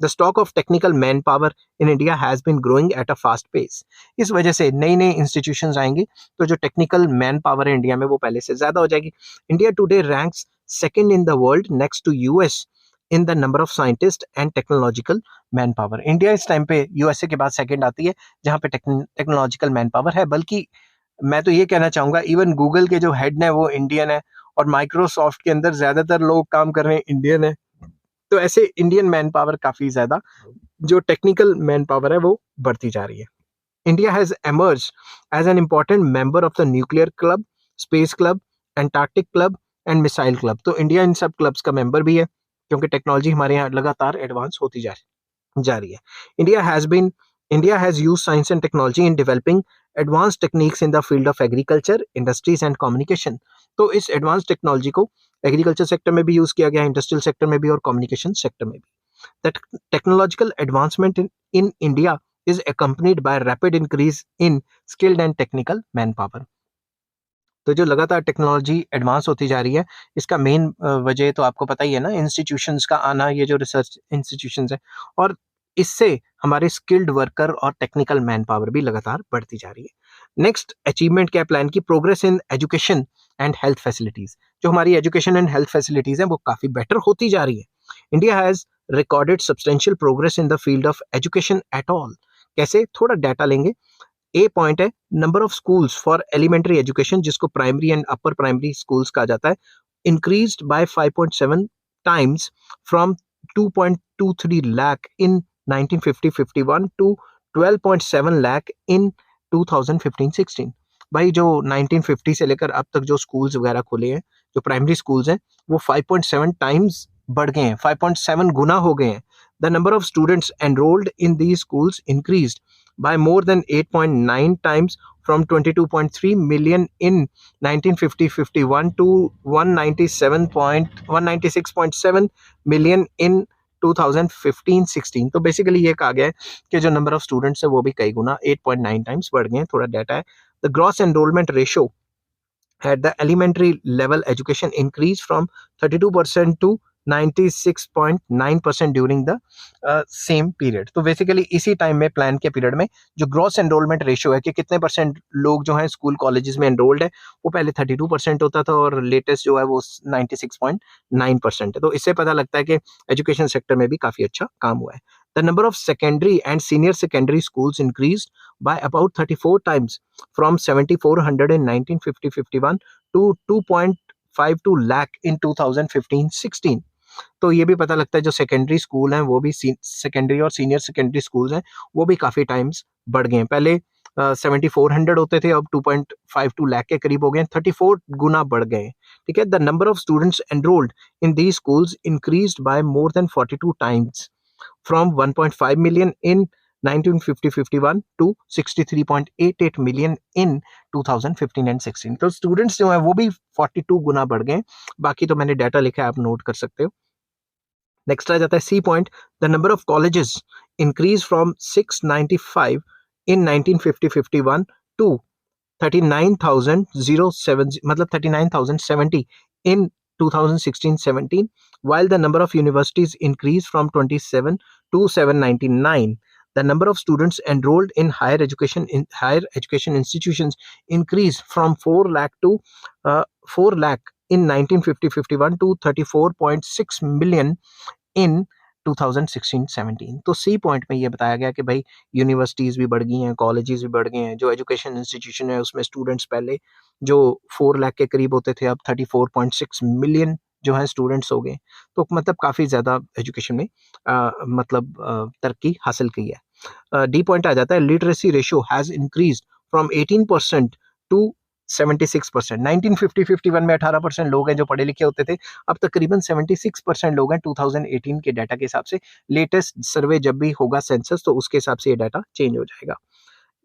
the stock of technical man power in India has been growing at a fast pace. इस वजह से नई नई इंस्टीट्यूशंस आएंगे तो जो टेक्निकल मैन पावर है इंडिया में वो पहले से ज्यादा हो जाएगी। India today ranks second in the world next to US in the number of scientists and technological manpower. India इस टाइम पे यूएसए के बाद सेकंड आती है जहां पे टेक्नोलॉजिकल मैन पावर है। बल्कि मैं तो ये कहना चाहूंगा इवन गूगल के जो हेड है वो इंडियन है, और माइक्रोसॉफ्ट के अंदर ज्यादातर लोग काम कर रहे हैं इंडियन है। तो ऐसे इंडियन मैन पावर काफी ज्यादा, जो टेक्निकल मैन पावर है वो बढ़ती जा रही है। India has emerged as an important member of the nuclear club, space club, Antarctic club and missile club. तो इंडिया इन सब क्लब्स का मेंबर भी है, क्योंकि टेक्नोलॉजी हमारे यहाँ लगातार एडवांस होती जा रही है। India has used science and technology in developing advance techniques in the field of agriculture, industries and communication. तो इस एडवांस टेक्नोलॉजी को एग्रीकल्चर सेक्टर में भी यूज किया गया, इंडस्ट्रियल सेक्टर में भी और कम्युनिकेशन सेक्टर में भी। The technological advancement in India is accompanied by rapid increase in skilled and technical manpower. तो जो लगातार टेक्नोलॉजी एडवांस होती जा रही है, इसका मेन वजह तो आपको पता ही है ना, इंस्टीट्यूशंस का आना, ये जो रिसर्च इंस्टीट्यूशंस है, और इससे हमारे स्किल्ड वर्कर और टेक्निकल मैन पावर भी लगातार बढ़ती जा रही है। नेक्स्ट अचीवमेंट क्या प्लान की? Progress in education and health facilities. जो हमारी एजुकेशन एंड हेल्थ फैसिलिटीज हैं वो काफी बेटर होती जा रही है। India has recorded substantial progress in the field of education at all. कैसे? थोड़ा डाटा लेंगे। ए पॉइंट है number of schools for elementary education, जिसको primary and upper primary schools कहा जाता है, increased by 5.7 times from 2.23 lakh in 1950-51 to 12.7 lakh in 2015-16। भाई जो 1950 से लेकर अब तक जो स्कूल्स वगैरह खुले हैं, जो प्राइमरी स्कूल्स हैं, वो 5.7 टाइम्स बढ़ गए हैं, 5.7 गुना हो गए हैं। The number of students enrolled in these schools increased by more than 8.9 times from 22.3 million in 1950-51 to 196.7 million in 2015-16। तो बेसिकली ये कहा गया है कि जो नंबर ऑफ स्टूडेंट्स है वो भी कई गुना 8.9 टाइम्स बढ़ गए हैं। थोड़ा डाटा है। The gross enrolment ratio at the elementary level education increased from 32% to 96.9% during the same period. तो बेसिकली इसी टाइम में, प्लान के पीरियड में, जो ग्रॉस एनरोलमेंट रेशियो है कि कितने परसेंट लोग जो हैं स्कूल कॉलेजेस में एनरोल्ड है, वो पहले 32% होता था और लेटेस्ट जो है वो 96.9% है। तो इससे पता लगता है कि एजुकेशन सेक्टर में भी काफी अच्छा काम हुआ है। The number of secondary and senior secondary schools increased by about 34 times from 7,400 in 1950-51 to 2.52 lakh in 2015-16। तो ये भी पता लगता है जो सेकेंडरी स्कूल हैं वो भी, सेकेंडरी और सीनियर सेकेंडरी स्कूल्स हैं, वो भी काफी टाइम्स बढ़ गए हैं। पहले 7,400 होते थे, अब 2.52 लाख के करीब हो गए, 34 गुना बढ़ गए। ठीक है। The number of students enrolled in these schools increased by more than 42 times from 1.5 million in 1950-51 to 63.88 million in 2015 and 16। तो स्टूडेंट्स जो है वो भी 42 गुना बढ़ गए। बाकी तो मैंने डाटा लिखा है, आप नोट कर सकते हो। नेक्स्ट आ जाता है C point, the number of colleges increase from 695 in 1950-51 to 39,070 मतलब 39,070 in 2016-17, while the number of universities increased from 27 to 799. The number of students enrolled in higher education institutions increased from 4 lakh to 4 lakh in 1950-51 to 34.6 million इन 2016-17। तो C point में ये बताया गया कि भाई universities भी बढ़ गई हैं, कॉलेजेस भी बढ़ गए हैं, जो एजुकेशन इंस्टीट्यूशन है उसमें स्टूडेंट्स पहले जो 4 लाख के करीब होते थे अब 34.6 मिलियन जो है स्टूडेंट्स हो गए। तो मतलब काफ़ी ज़्यादा एजुकेशन में तरक्की हासिल की है। डी पॉइंट आ जाता है, literacy ratio has increased from 18% to 76%। 1950-51 में 18% लोग हैं जो पढ़े लिखे होते थे, अब तकरीबन 76% लोग हैं 2018 के डाटा के हिसाब से। लेटेस्ट सर्वे जब भी होगा सेंसस तो उसके हिसाब से ये डाटा चेंज हो जाएगा।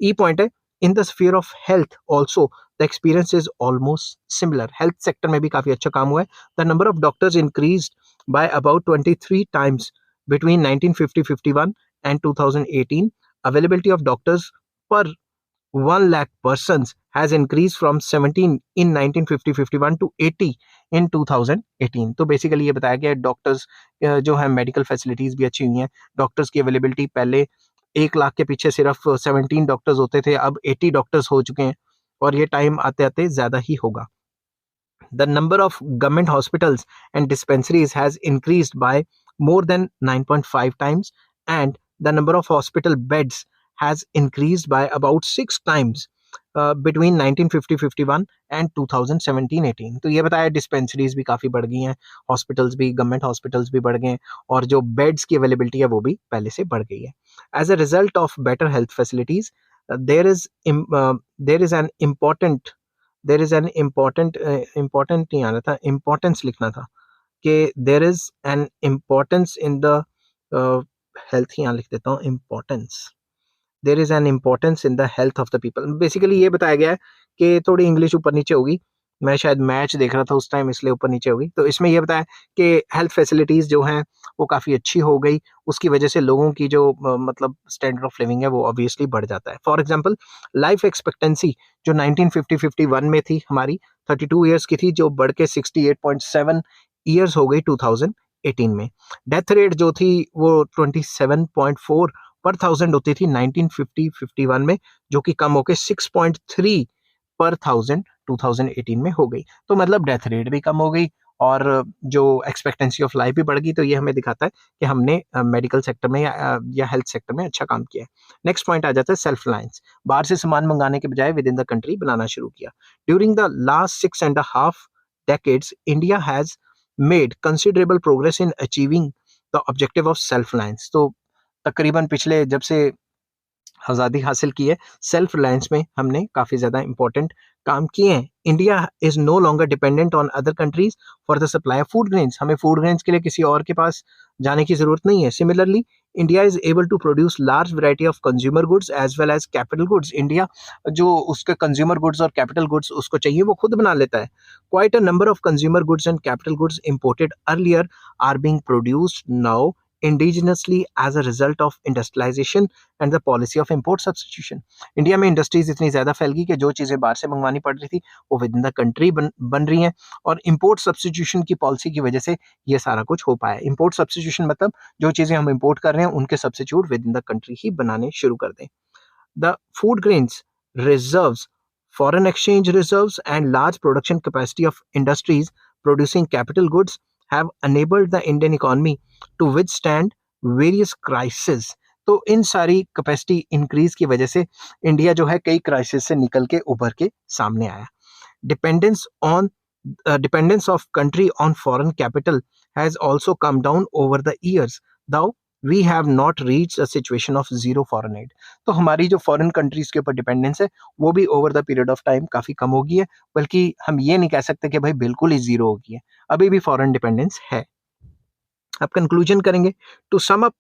ई पॉइंट है, in the sphere of health also the experience is almost similar. Health sector में भी काफी अच्छा काम हुआ है। The number of doctors increase by about 23 times between 1950-51 and 2018। Availability of doctors पर 1 lakh persons has increased from 17 in 1950-51 to 80 in 2018। तो basically ये बताया गया डॉक्टर्स जो है मेडिकल फैसिलिटीज भी अच्छी हुई हैं। डॉक्टर्स की अवेलेबिलिटी पहले 1 लाख के पीछे सिर्फ 17 डॉक्टर्स होते थे, अब 80 डॉक्टर्स हो चुके हैं और ये टाइम आते आते ज़्यादा ही होगा। The number of government hospitals and dispensaries has increased by more than 9.5 times, and the number of hospital beds has increased by about 6 times between 1950-51 and 2017-18। तो ये बताया डिस्पेंसरीज भी काफ़ी बढ़ गई हैं, हॉस्पिटल्स भी, गवर्नमेंट हॉस्पिटल्स भी बढ़ गए हैं और जो बेड्स की अवेलेबिलिटी है वो भी पहले से बढ़ गई है। As a result of better health facilities there is an important there is an important important नहीं आना था, इम्पोर्टेंस लिखना था कि there is an importance in the health, यहाँ लिख देता हूँ importance. There is an importance in the health of the people. Basically ये बताया गया है कि थोड़ी इंग्लिश ऊपर नीचे होगी, मैं शायद मैच देख रहा था उस टाइम इसलिए ऊपर नीचे होगी। तो इसमें यह बताया कि हेल्थ फैसिलिटीज़ जो हैं वो काफ़ी अच्छी हो गई, उसकी वजह से लोगों की जो मतलब स्टैंडर्ड ऑफ लिविंग है वो ऑब्वियसली बढ़ जाता है। फॉर एग्जांपल लाइफ एक्सपेक्टेंसी जो 1950-51 में थी हमारी 32 ईयर्स की थी, जो बढ़ के 68.7 ईयर्स हो गई 2018 में। डेथ रेट जो थी वो 27.4 पर 1000 होती थी 1950-51 में, जो कि कम होकर 6.3 पर 1000 2018 में हो गई। तो मतलब डेथ रेट भी कम हो गई और जो एक्सपेक्टेंसी ऑफ लाइफ भी बढ़ गई। तो ये हमें दिखाता है कि हमने मेडिकल सेक्टर में या हेल्थ सेक्टर में अच्छा काम किया है। नेक्स्ट पॉइंट आ जाता है सेल्फ रिलायंस। बाहर से सामान मंगाने के बजाय विद इन द कंट्री बनाना शुरू किया। During the last 6.5 decades, India has made considerable progress in achieving the objective of self reliance। तो तकरीबन पिछले जब से आज़ादी हासिल की है, सेल्फ रिलायंस में हमने काफ़ी ज़्यादा इंपॉर्टेंट काम किए हैं। India is no longer dependent on other countries for the supply of food grains. हमें फूड ग्रेन्स के लिए किसी और के पास जाने की ज़रूरत नहीं है। Similarly India is able to produce large variety of consumer goods as well as capital goods. India जो उसके कंज्यूमर गुड्स और कैपिटल गुड्स उसको चाहिए वो खुद बना लेता है। Quite a number of consumer goods and capital goods imported earlier are being produced now indigenously as a result of industrialization and the policy of import substitution। India में industries इतनी ज़्यादा फैल गई कि जो चीज़ें बाहर से मंगवानी पड़ रही थी वो विद इन द कंट्री बन रही हैं और इम्पोर्ट सब्सटीट्यूशन की पॉलिसी की वजह से ये सारा कुछ हो पाया। इम्पोर्ट सब्सटीट्यूशन मतलब जो चीज़ें हम इम्पोर्ट कर रहे हैं उनके substitute within the country ही बनाने शुरू कर दें। The food grains reserves, foreign exchange reserves and large production capacity of industries producing capital goods have enabled the Indian economy to withstand various crises। तो इन सारी कैपेसिटी इंक्रीज की वजह से इंडिया जो है कई क्राइसिस से निकल के उभर के सामने आया। Dependence of country on foreign capital has also come down over the years, though we have not reached a situation of zero foreign aid। तो हमारी जो फॉरेन कंट्रीज के ऊपर डिपेंडेंस है वो भी over the period of time काफ़ी कम हो गई है, बल्कि हम ये नहीं कह सकते कि भाई बिल्कुल ही जीरो हो गई है, अभी भी फॉरेन डिपेंडेंस है। अब कंक्लूजन करेंगे। To sum up,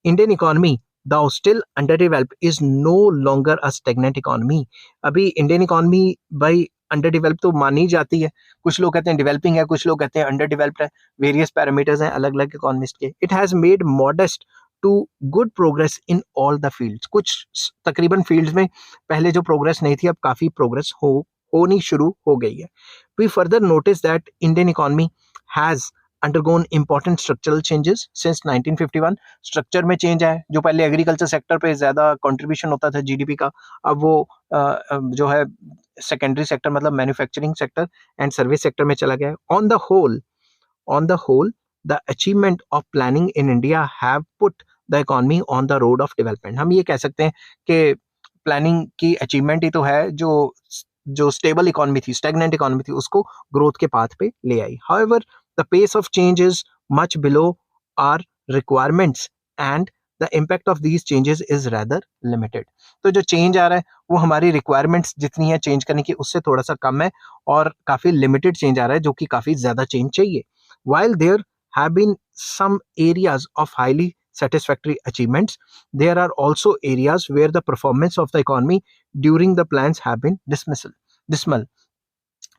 Indian economy though still underdeveloped, is no longer a stagnant economy. अभी इंडियन इकोनॉमी भाई अंडर डेवलप तो मानी जाती है, कुछ लोग कहते हैं डेवलपिंग है, कुछ लोग कहते हैं अंडर डेवलप्ड है, वेरियस पैरामीटर्स हैं अलग अलग इकोनॉमिस्ट के. It has made modest to good progress in all the fields. कुछ तकरीबन फील्ड्स में पहले जो प्रोग्रेस नहीं थी अब काफी प्रोग्रेस होनी शुरू हो गई है. We further notice that Indian economy has undergone important structural changes since 1951. Structure में चेंज है, जो पहले एग्रीकल्चर सेक्टर पे ज्यादा कंट्रीब्यूशन होता था जीडीपी का, अब वो जो है सेकेंडरी सेक्टर मतलब manufacturing sector and service sector में चला गया है. On the whole the achievement of planning in India have put the economy on the road of development. हम ये कह सकते हैं कि प्लानिंग की अचीवमेंट ही तो है जो स्टेबल इकोनॉमी थी, स्टैग्नेंट इकोनॉमी थी, उसको ग्रोथ के पाथ पे ले आई. However the pace of change is much below our requirements and the impact of these changes is rather limited. तो जो चेंज आ रहा है वो हमारी रिक्वायरमेंट्स जितनी है चेंज करने की उससे थोड़ा सा कम है और काफी लिमिटेड चेंज आ रहा है जो कि काफी ज्यादा चेंज चाहिए. While there have been some areas of highly satisfactory achievements, there are also areas where the performance of the economy during the plans have been dismal.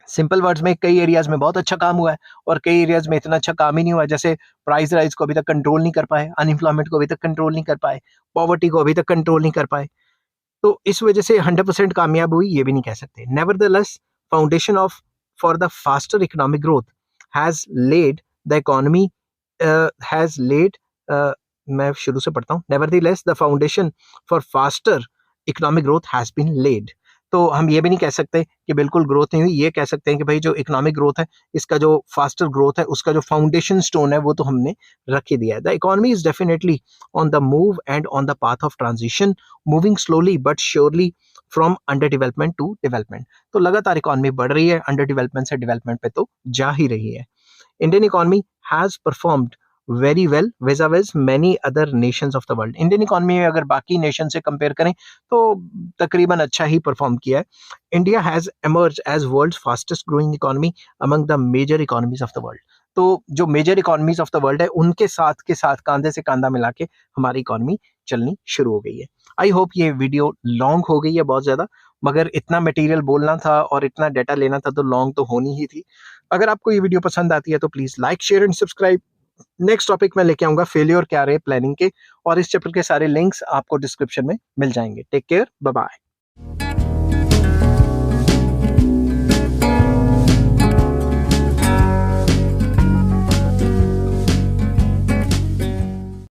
Simple words में कई areas में बहुत अच्छा काम हुआ है और कई एरियाज में इतना अच्छा काम ही नहीं हुआ है. जैसे प्राइस राइज को अभी तक कंट्रोल नहीं कर पाए, अनएम्प्लॉयमेंट को अभी तक कंट्रोल नहीं कर पाए, पॉवर्टी को अभी तक कंट्रोल नहीं कर पाए. तो इस वजह से 100% कामयाब हुई ये भी नहीं कह सकते. Nevertheless foundation of for the faster economic growth has led the economy has led मैं शुरू से पढ़ता हूँ. Nevertheless the foundation for faster economic growth has been led. तो हम ये भी नहीं कह सकते कि बिल्कुल ग्रोथ नहीं हुई, ये कह सकते हैं कि भाई जो इकोनॉमिक ग्रोथ है इसका जो फास्टर ग्रोथ है उसका जो फाउंडेशन स्टोन है वो तो हमने रख ही दिया है. The economy is definitely on the move and on the path of transition, moving slowly but surely from under development to development. तो लगातार इकोनॉमी बढ़ रही है, अंडर डेवलपमेंट से डेवलपमेंट पे तो जा ही रही है. Indian economy has performed very well vis-a-vis many other nations of the world. Indian economy में अगर बाकी नेशन से कंपेयर करें तो तकरीबन अच्छा ही परफॉर्म किया है. India has emerged as world's fastest growing economy among the major economies of the world. तो जो major economies of the world है उनके साथ के साथ कांधे से कांधा मिला के हमारी इकोनॉमी चलनी शुरू हो गई है. आई होप ये वीडियो लॉन्ग हो गई है बहुत ज्यादा, मगर इतना मटेरियल बोलना था और इतना डाटा लेना था तो लॉन्ग तो होनी ही थी. अगर आपको ये वीडियो पसंद आती है तो please like share and subscribe. Next topic में लेके आऊंगा फेलियर क्या रहे प्लानिंग के, और इस चैप्टर के सारे लिंक्स आपको डिस्क्रिप्शन में मिल जाएंगे. Take care, bye bye.